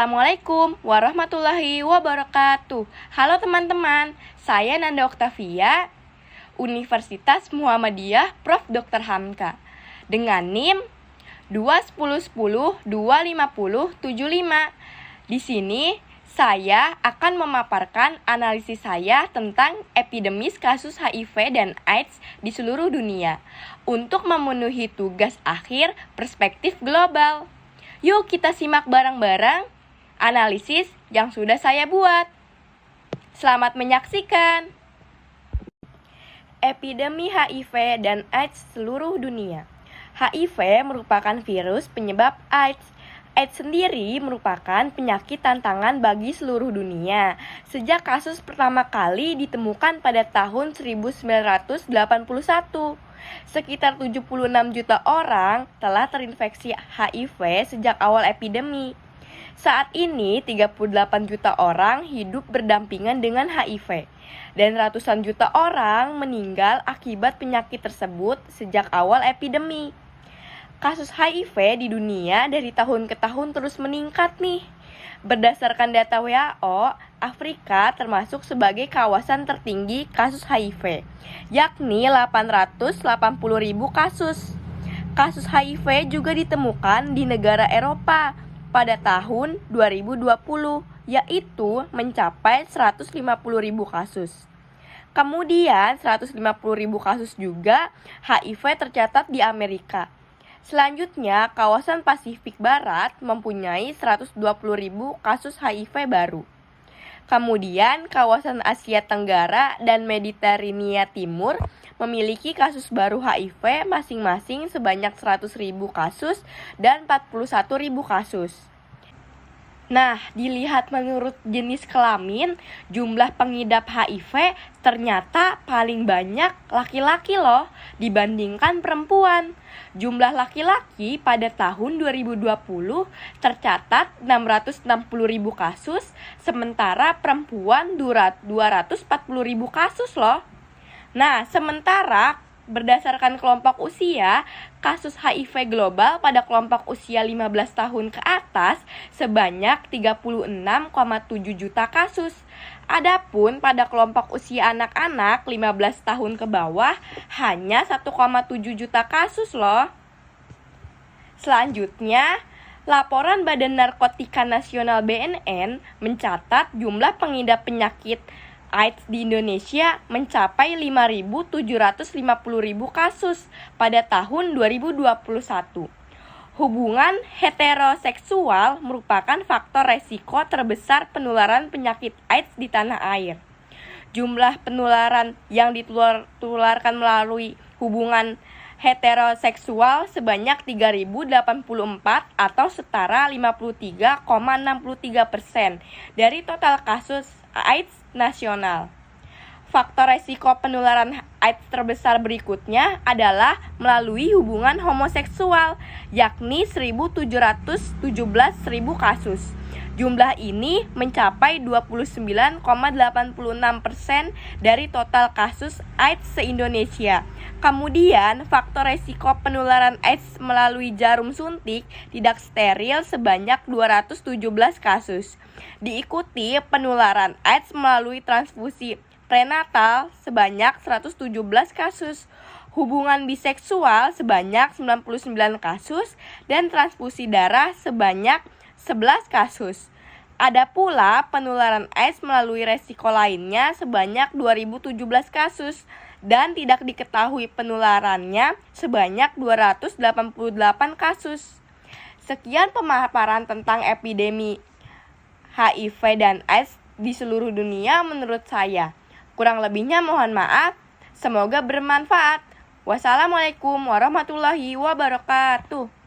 Assalamualaikum warahmatullahi wabarakatuh. Halo teman-teman, saya Nanda Oktavia, Universitas Muhammadiyah Prof. Dr. Hamka, dengan NIM 21010255075. Di sini saya akan memaparkan analisis saya tentang epidemis kasus HIV dan AIDS di seluruh dunia untuk memenuhi tugas akhir perspektif global. Yuk kita simak bareng-bareng analisis yang sudah saya buat. Selamat menyaksikan. Epidemi HIV dan AIDS seluruh dunia. HIV merupakan virus penyebab AIDS. AIDS sendiri merupakan penyakit tantangan bagi seluruh dunia. Sejak kasus pertama kali ditemukan pada tahun 1981. Sekitar 76 juta orang telah terinfeksi HIV sejak awal epidemi. Saat ini 38 juta orang hidup berdampingan dengan HIV dan ratusan juta orang meninggal akibat penyakit tersebut sejak awal epidemi. Kasus HIV di dunia dari tahun ke tahun terus meningkat nih. Berdasarkan data WHO, Afrika termasuk sebagai kawasan tertinggi kasus HIV, yakni 880.000 kasus. Kasus HIV juga ditemukan di negara Eropa pada tahun 2020, yaitu mencapai 150.000 kasus. Kemudian 150.000 kasus juga HIV tercatat di Amerika. Selanjutnya, kawasan Pasifik Barat mempunyai 120.000 kasus HIV baru. Kemudian, kawasan Asia Tenggara dan Mediterania Timur memiliki kasus baru HIV masing-masing sebanyak 100.000 kasus dan 41.000 kasus. Nah, dilihat menurut jenis kelamin, jumlah pengidap HIV ternyata paling banyak laki-laki loh dibandingkan perempuan. Jumlah laki-laki pada tahun 2020 tercatat 660.000 kasus, sementara perempuan 240.000 kasus loh. Nah, sementara berdasarkan kelompok usia, kasus HIV global pada kelompok usia 15 tahun ke atas sebanyak 36,7 juta kasus. Adapun pada kelompok usia anak-anak 15 tahun ke bawah hanya 1,7 juta kasus loh. Selanjutnya, laporan Badan Narkotika Nasional BNN mencatat jumlah pengidap penyakit AIDS di Indonesia mencapai 5.750.000 kasus pada tahun 2021. Hubungan heteroseksual merupakan faktor resiko terbesar penularan penyakit AIDS di tanah air. Jumlah penularan yang ditularkan melalui hubungan heteroseksual sebanyak 3.084 atau setara 53,63% dari total kasus AIDS nasional. Faktor resiko penularan AIDS terbesar berikutnya adalah melalui hubungan homoseksual, yakni 1.717.000 kasus. Jumlah ini mencapai 29,86% dari total kasus AIDS se-Indonesia. Kemudian, faktor resiko penularan AIDS melalui jarum suntik tidak steril sebanyak 217 kasus. Diikuti penularan AIDS melalui transfusi prenatal sebanyak 117 kasus, hubungan biseksual sebanyak 99 kasus, dan transfusi darah sebanyak 11 kasus. Ada pula penularan AIDS melalui resiko lainnya sebanyak 2017 kasus dan tidak diketahui penularannya sebanyak 288 kasus. Sekian pemaparan tentang epidemi HIV dan AIDS di seluruh dunia menurut saya. Kurang lebihnya mohon maaf. Semoga bermanfaat. Wassalamualaikum warahmatullahi wabarakatuh.